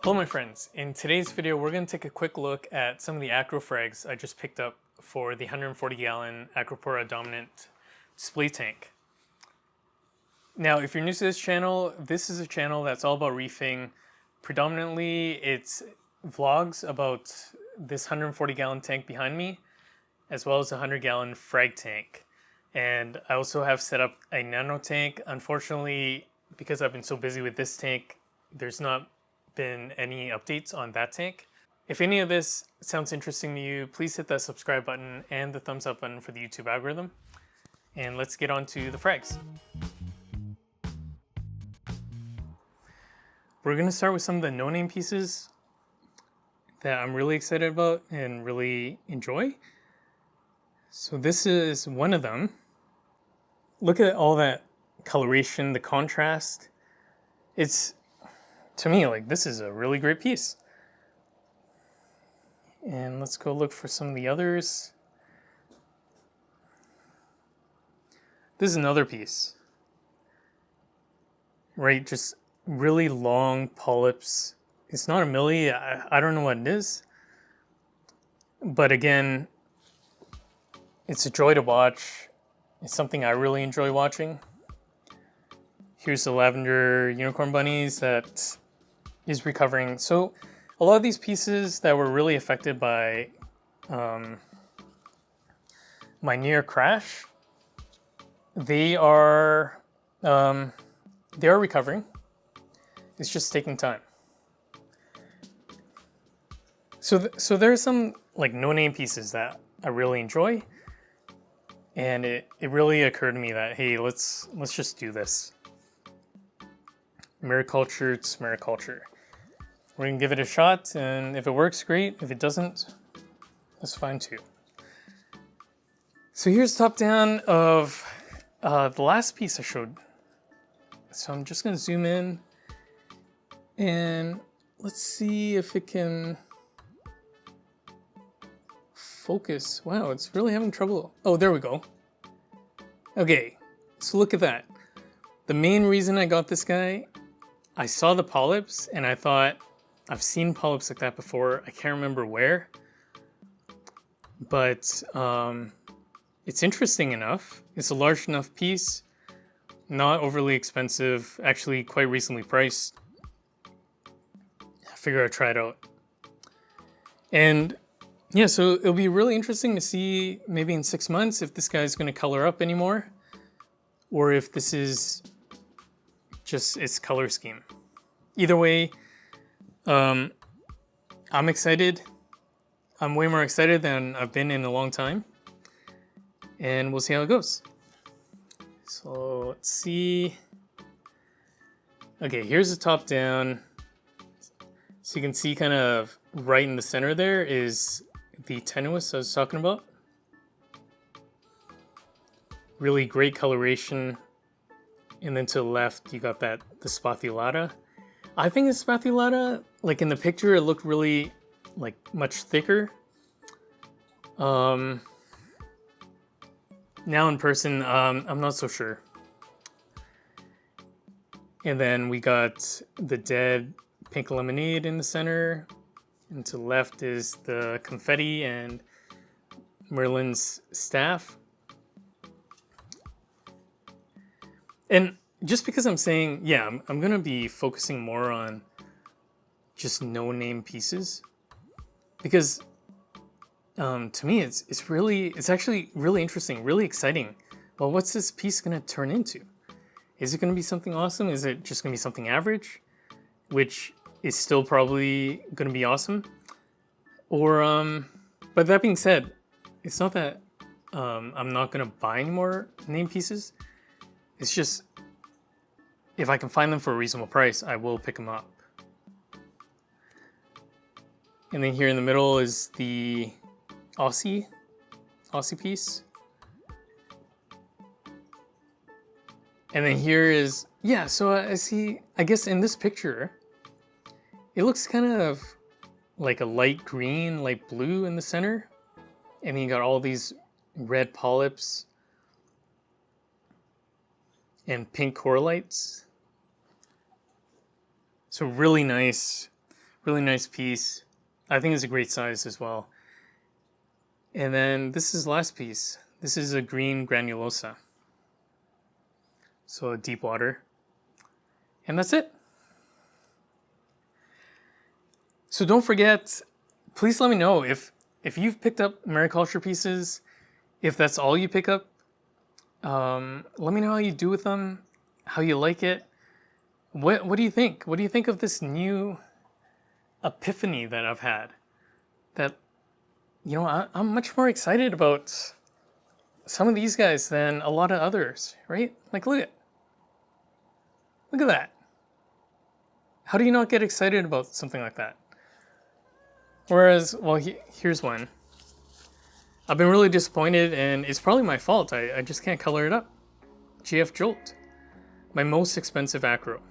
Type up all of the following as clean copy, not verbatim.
Hello my friends, in today's video we're going to take a quick look at some of the Acro Frags I just picked up for the 140 gallon Acropora dominant display tank. Now if you're new to this is a channel that's all about reefing. Predominantly it's vlogs about this 140 gallon tank behind me, as well as a 100 gallon frag tank. And I also have set up a nano tank. Unfortunately, because I've been so busy with this tank, there's not been any updates on that tank. If any of this sounds interesting to you, please hit that subscribe button and the thumbs up button for the YouTube algorithm. And let's get on to the frags. We're going to start with some of the no-name pieces that I'm really excited about and really enjoy. So this is one of them. Look at all that coloration, the contrast. It's, to me, like, this is a really great piece. And let's go look for some of the others. This is another piece. Right, just really long polyps. It's not a millie, I don't know what it is. But again, it's a joy to watch. It's something I really enjoy watching. Here's the lavender unicorn bunnies that is recovering. So a lot of these pieces that were really affected by my near crash, they are recovering. It's just taking time. So there are some like no-name pieces that I really enjoy, and it really occurred to me that, hey, let's just do this. Maricultured. We're gonna give it a shot, and if it works, great. If it doesn't, that's fine too. So here's top down of the last piece I showed. So I'm just gonna zoom in, and let's see if it can focus. Wow, it's really having trouble. Oh, there we go. Okay, so look at that. The main reason I got this guy, I saw the polyps and I thought, I've seen polyps like that before. I can't remember where, but it's interesting enough. It's a large enough piece, not overly expensive, actually quite recently priced. I figure I'd try it out. And yeah, so it'll be really interesting to see maybe in 6 months if this guy's going to color up anymore, or if this is just its color scheme. Either way, I'm excited. I'm way more excited than I've been in a long time, and we'll see how it goes. So let's see. Okay, here's the top down. So you can see kind of right in the center there is the tenuis I was talking about. Really great coloration. And then to the left, you got the spathulata. I think the spathulata, like in the picture, it looked really like much thicker. Now in person, I'm not so sure. And then we got the dead pink lemonade in the center. And to the left is the confetti and Merlin's staff. And just because I'm saying, yeah, I'm going to be focusing more on just no-name pieces, because to me, it's actually really interesting, really exciting. Well, what's this piece going to turn into? Is it going to be something awesome? Is it just going to be something average, which is still probably going to be awesome? Or, but that being said, it's not that I'm not going to buy any more name pieces. It's just, if I can find them for a reasonable price, I will pick them up. And then here in the middle is the Aussie piece. And then here is, yeah, so I see, I guess in this picture, it looks kind of like a light green, light blue in the center. And then you got all these red polyps and pink coralites. So really nice Really nice piece. I think it's a great size as well. And then this is the last piece. This is a green granulosa. So deep water. And that's it. So don't forget, please let me know if you've picked up mariculture pieces, if that's all you pick up. Let me know how you do with them, how you like it. What do you think? What do you think of this new epiphany that I've had? That, you know, I'm much more excited about some of these guys than a lot of others, right? Like, look at that. How do you not get excited about something like that? Whereas, well, here's one. I've been really disappointed, and it's probably my fault. I just can't color it up. GF Jolt. My most expensive acro.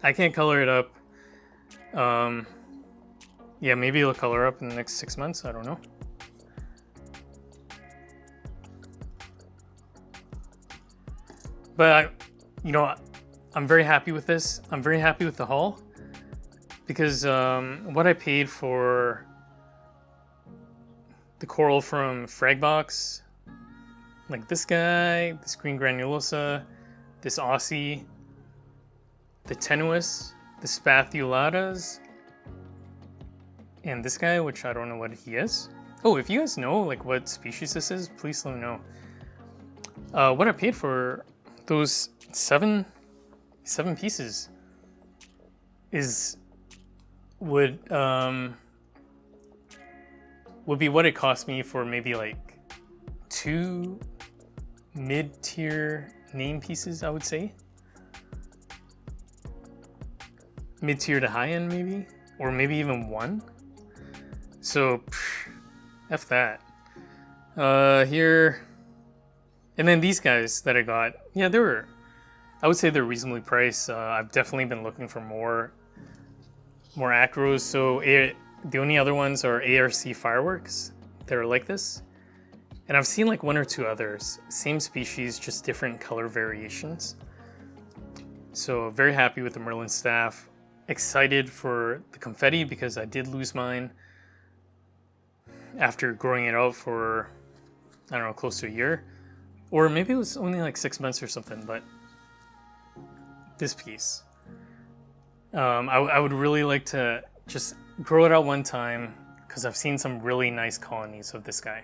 I can't color it up. Yeah, maybe it'll color up in the next 6 months. I don't know. But I'm very happy with this. I'm very happy with the haul because what I paid for the coral from Fragbox, like this guy, this green granulosa, this Aussie, the tenuous, the spathulatas, and this guy, which I don't know what he is. Oh, if you guys know like what species this is, please let me know. What I paid for those seven pieces would be what it cost me for maybe like 2 mid-tier name pieces, I would say. Mid-tier to high-end maybe, or maybe even 1. So, F that. Here, and then these guys that I got, yeah, I would say they're reasonably priced. I've definitely been looking for more acros. So the only other ones are ARC fireworks that are like this. And I've seen like 1 or 2 others. Same species, just different color variations. So very happy with the Merlin staff. Excited for the confetti because I did lose mine after growing it out for, I don't know, close to a year. Or maybe it was only like 6 months or something, but this piece. I would really like to just grow it out one time because I've seen some really nice colonies of this guy.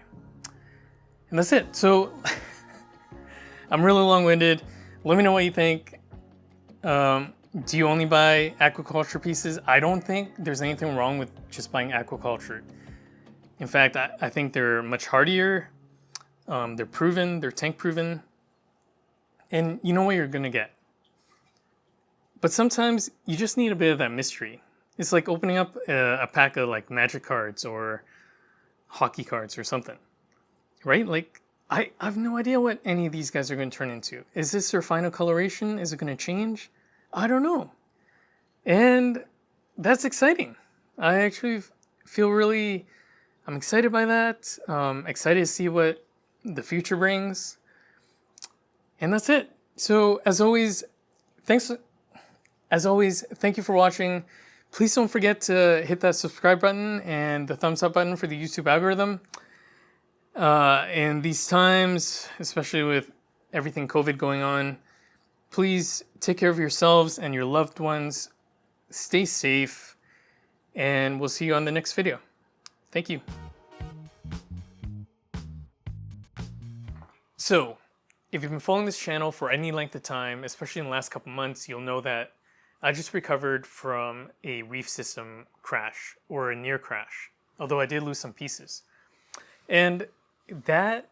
And that's it. So I'm really long-winded. Let me know what you think. Do you only buy aquaculture pieces? I don't think there's anything wrong with just buying aquaculture. In fact, I think they're much hardier. They're proven, they're tank proven, and you know what you're gonna get. But sometimes you just need a bit of that mystery. It's like opening up a pack of like magic cards or hockey cards or something, right? Like I have no idea what any of these guys are gonna turn into. Is this their final coloration? Is it gonna change? I don't know. And that's exciting. I actually feel I'm excited by that. Excited to see what the future brings. And that's it. So as always, thank you for watching. Please don't forget to hit that subscribe button and the thumbs up button for the YouTube algorithm. In these times, especially with everything COVID going on, please take care of yourselves and your loved ones. Stay safe, and we'll see you on the next video. Thank you. So, if you've been following this channel for any length of time, especially in the last couple months, you'll know that I just recovered from a reef system crash, or a near crash, although I did lose some pieces. And that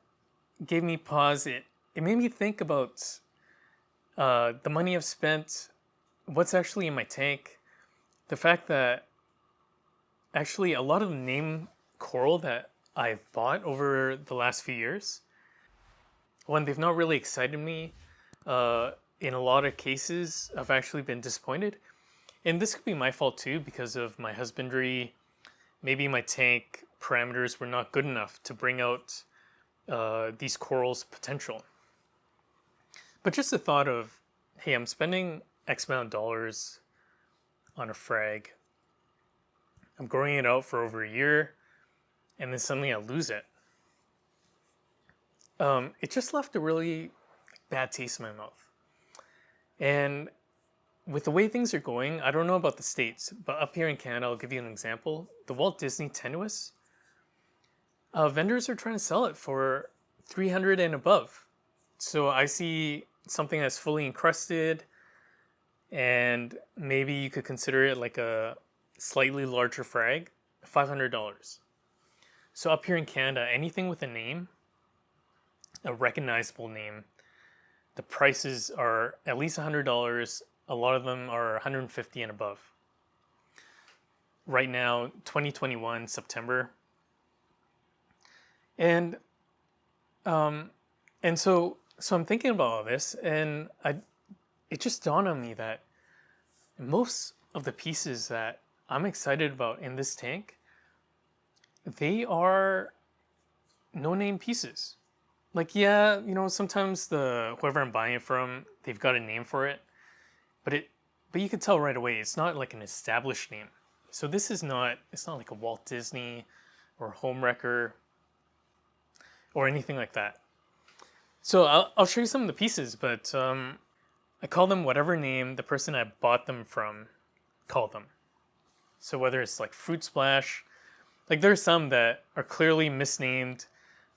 gave me pause. It made me think about the money I've spent, what's actually in my tank, the fact that actually a lot of the name coral that I've bought over the last few years, one, they've not really excited me. In a lot of cases, I've actually been disappointed. And this could be my fault too, because of my husbandry. Maybe my tank parameters were not good enough to bring out these corals' potential. But just the thought of, hey, I'm spending X amount of dollars on a frag. I'm growing it out for over a year, and then suddenly I lose it. It just left a really bad taste in my mouth. And with the way things are going, I don't know about the States, but up here in Canada, I'll give you an example. The Walt Disney Tenuous, vendors are trying to sell it for $300 and above. So I see something that's fully encrusted, and maybe you could consider it like a slightly larger frag, $500. So up here in Canada, anything with a name, a recognizable name, the prices are at least $100. A lot of them are $150 and above. Right now, 2021, September. And so I'm thinking about all this, and it just dawned on me that most of the pieces that I'm excited about in this tank, they are no-name pieces. Like, yeah, you know, sometimes whoever I'm buying it from, they've got a name for it, but you can tell right away it's not like an established name. So this is not, it's not like a Walt Disney or Home Wrecker or anything like that. So I'll show you some of the pieces, but I call them whatever name the person I bought them from called them. So whether it's like Fruit Splash, like there's some that are clearly misnamed.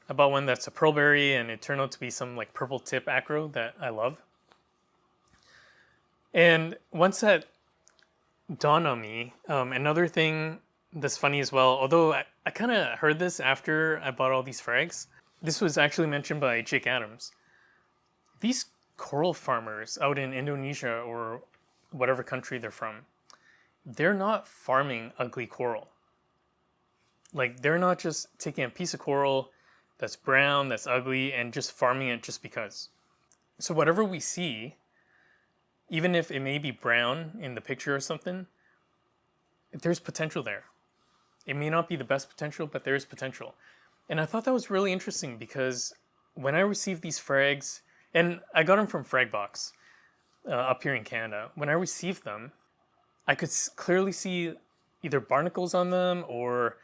I bought one that's a pearlberry, and it turned out to be some like purple tip acro that I love. And once that dawned on me, another thing that's funny as well, although I kind of heard this after I bought all these frags, this was actually mentioned by Jake Adams. These coral farmers out in Indonesia or whatever country they're from, they're not farming ugly coral. Like, they're not just taking a piece of coral that's brown, that's ugly, and just farming it just because. So whatever we see, even if it may be brown in the picture or something, there's potential there. It may not be the best potential, but there is potential. And I thought that was really interesting because when I received these frags, and I got them from Fragbox up here in Canada, when I received them, I could clearly see either barnacles on them, or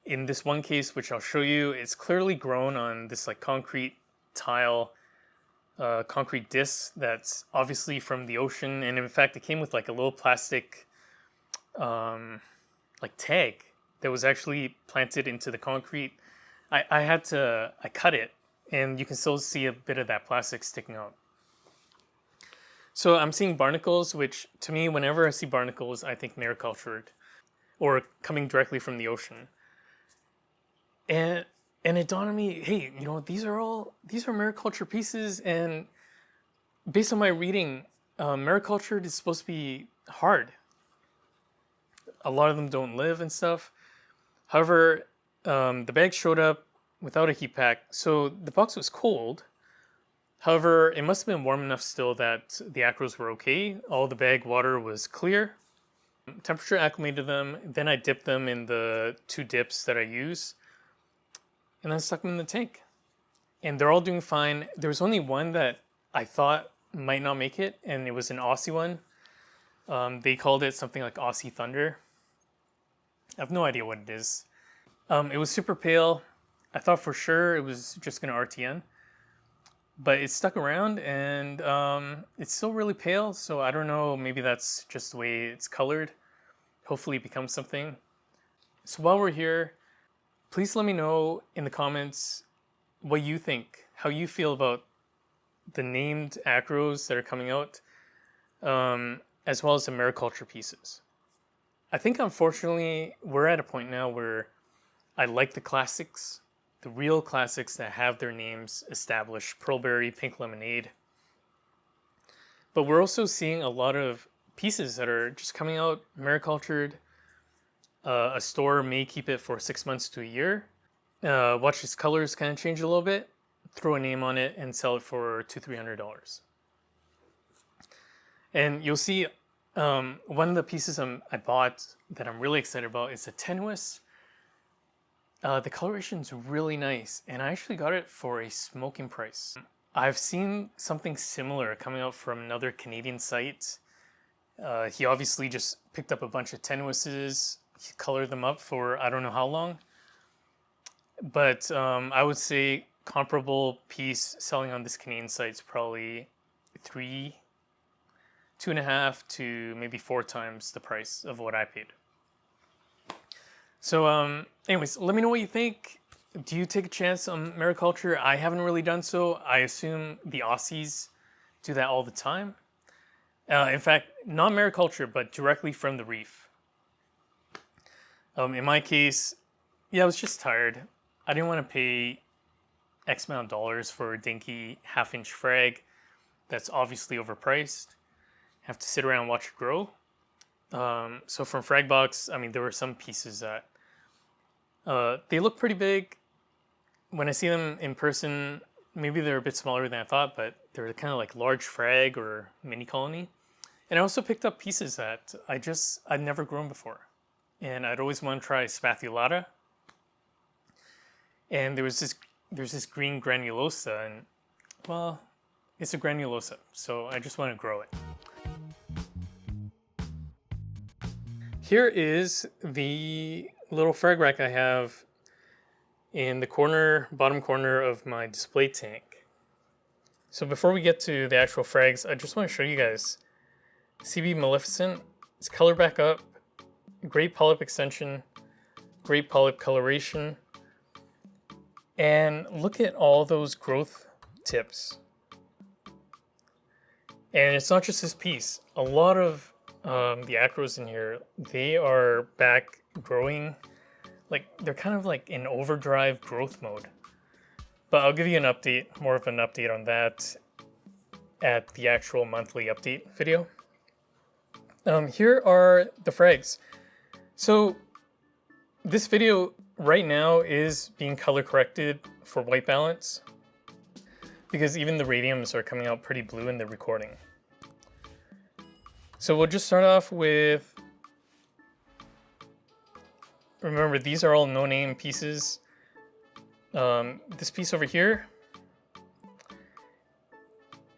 in this one case, which I'll show you, it's clearly grown on this like concrete tile, concrete disc that's obviously from the ocean. And in fact, it came with like a little plastic like tag that was actually planted into the concrete. I cut it, and you can still see a bit of that plastic sticking out. So I'm seeing barnacles, which to me, whenever I see barnacles, I think maricultured or coming directly from the ocean. And it dawned on me, hey, you know, these are mariculture pieces, and based on my reading, maricultured is supposed to be hard. A lot of them don't live and stuff. However, the bag showed up without a heat pack, so the box was cold. However, it must have been warm enough still that the acros were okay. All the bag water was clear. Temperature acclimated them. Then I dipped them in the 2 dips that I use, and then stuck them in the tank. And they're all doing fine. There was only one that I thought might not make it, and it was an Aussie one. They called it something like Aussie Thunder. I have no idea what it is. It was super pale. I thought for sure it was just going to RTN. But it stuck around, and it's still really pale, so I don't know, maybe that's just the way it's colored. Hopefully it becomes something. So while we're here, please let me know in the comments what you think, how you feel about the named acros that are coming out, as well as the mariculture pieces. I think unfortunately we're at a point now where I like the classics, the real classics that have their names established, Pearlberry, Pink Lemonade. But we're also seeing a lot of pieces that are just coming out maricultured. A store may keep it for 6 months to a year, watch its colors kind of change a little bit, throw a name on it, and sell it for $200-300. And you'll see one of the pieces I bought that I'm really excited about is a tenuous. The coloration is really nice, and I actually got it for a smoking price. I've seen something similar coming out from another Canadian site, He obviously just picked up a bunch of tenuises, he colored them up for I don't know how long. But I would say comparable piece selling on this Canadian site is probably 2.5 to maybe 4 times the price of what I paid. So anyways, let me know what you think. Do you take a chance on mariculture? I haven't really done so. I assume the Aussies do that all the time. In fact, not mariculture, but directly from the reef. In my case, yeah, I was just tired. I didn't want to pay X amount of dollars for a dinky half-inch frag that's obviously overpriced. Have to sit around and watch it grow. So from Fragbox, I mean, there were some pieces that they look pretty big. When I see them in person, maybe they're a bit smaller than I thought, but they're kind of like large frag or mini colony. And I also picked up pieces that I'd never grown before. And I'd always want to try Spathulata. And there's this green granulosa, and well, it's a granulosa, so I just want to grow it. Here is the little frag rack I have in the bottom corner of my display tank. So before we get to the actual frags, I just want to show you guys CB Maleficent. It's colored back up, great polyp extension, great polyp coloration. And look at all those growth tips. And it's not just this piece. A lot of the acros in here, they are back growing. Like, they're kind of like in overdrive growth mode. But I'll give you an update, more of an update on that at the actual monthly update video. Here are the frags. So this video right now is being color corrected for white balance because even the radiums are coming out pretty blue in the recording. So we'll just start off with, remember these are all no-name pieces. This piece over here,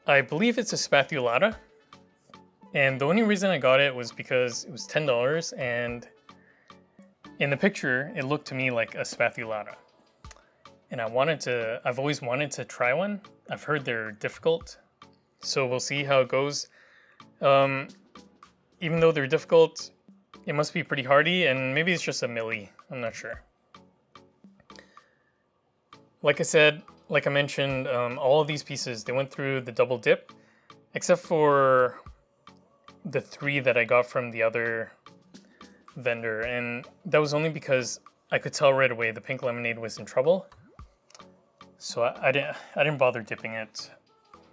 I believe it's a Spathulata, and the only reason I got it was because it was $10 and in the picture, it looked to me like a Spathulata. And I've always wanted to try one. I've heard they're difficult, so we'll see how it goes. Even though they're difficult, it must be pretty hardy, and maybe it's just a milli, I'm not sure. Like I said, like I mentioned, all of these pieces, they went through the double dip, except for the 3 that I got from the other vendor, and that was only because I could tell right away the pink lemonade was in trouble. So I didn't bother dipping it.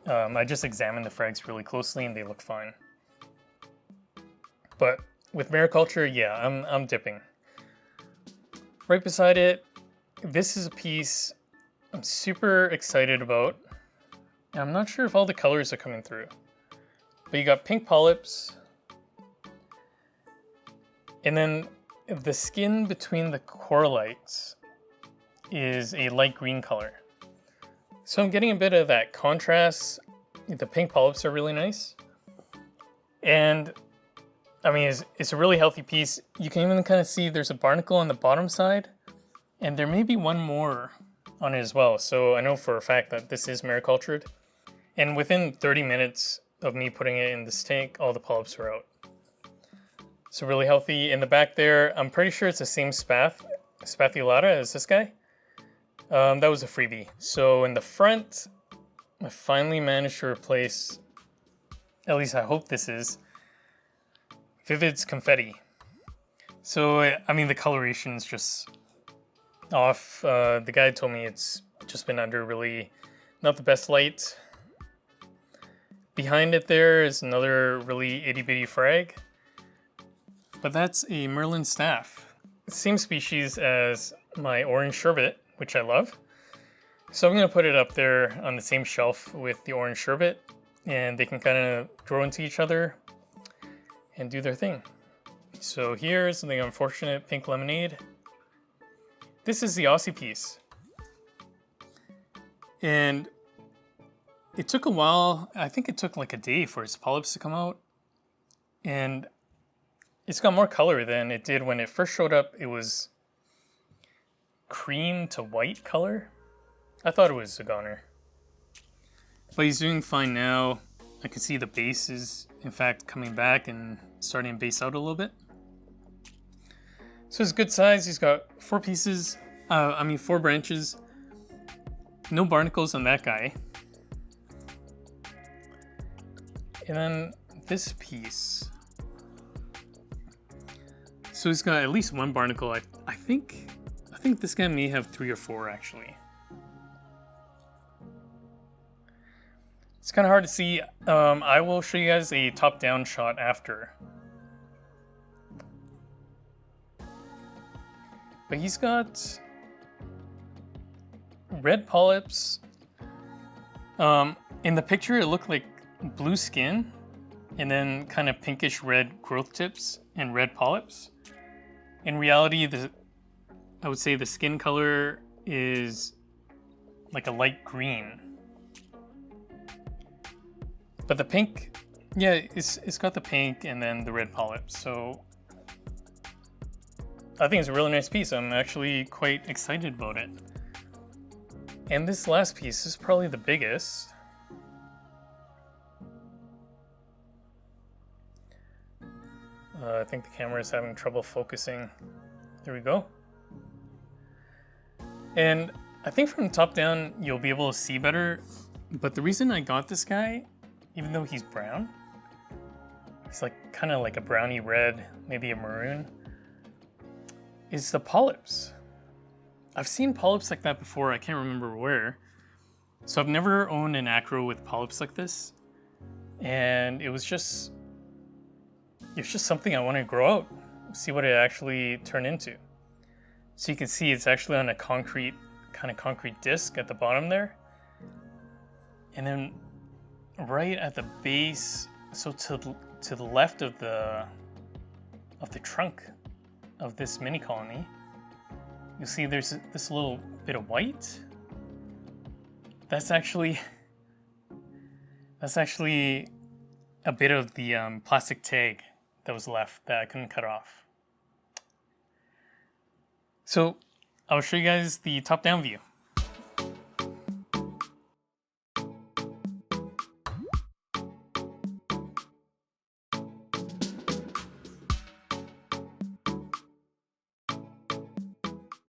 I just examined the frags really closely and they look fine. But with mariculture, yeah, I'm dipping. Right beside it, this is a piece I'm super excited about. And I'm not sure if all the colors are coming through. But you got pink polyps. And then the skin between the coralites is a light green color. So I'm getting a bit of that contrast. The pink polyps are really nice. And I mean, it's a really healthy piece. You can even kind of see there's a barnacle on the bottom side. And there may be one more on it as well. So I know for a fact that this is maricultured. And within 30 minutes of me putting it in this tank, all the polyps were out. So really healthy. In the back there, I'm pretty sure it's the same Spathulata as this guy. That was a freebie. So in the front, I finally managed to replace, at least I hope this is, Vivid's Confetti. So, I mean, the coloration is just off. The guy told me it's just been under really not the best light. Behind it there is another really itty bitty frag. But that's a Merlin staff. Same species as my orange sherbet, which I love. So I'm going to put it up there on the same shelf with the orange sherbet, and they can kind of grow into each other and do their thing. So here's the unfortunate pink lemonade. This is the Aussie piece. And it took a while. I think it took like a day for its polyps to come out. And it's got more color than it did when it first showed up. It was cream to white color. I thought it was a goner. But he's doing fine now. I can see the base is, in fact, coming back and starting to base out a little bit. So it's good size. He's got 4 pieces, 4 branches. No barnacles on that guy. And then this piece. So he's got at least 1 barnacle. I think this guy may have 3 or 4 actually. It's kind of hard to see. I will show you guys a top-down shot after. But he's got red polyps. In the picture, it looked like blue skin, and then kind of pinkish red growth tips and red polyps. In reality, I would say the skin color is like a light green. But the pink, yeah, it's got the pink and then the red polyps. So I think it's a really nice piece. I'm actually quite excited about it. And this last piece is probably the biggest. I think the camera is having trouble focusing. There we go. And I think from the top down, you'll be able to see better. But the reason I got this guy, even though he's brown, he's like kind of like a browny red, maybe a maroon, is the polyps. I've seen polyps like that before. I can't remember where. So I've never owned an acro with polyps like this. And it was just something I wanted to grow out, see what it actually turned into. So you can see it's actually on a concrete disc at the bottom there. And then right at the base, so to the left of the trunk of this mini colony, you'll see there's this little bit of white. That's actually a bit of the plastic tag that was left that I couldn't cut off. So I'll show you guys the top-down view.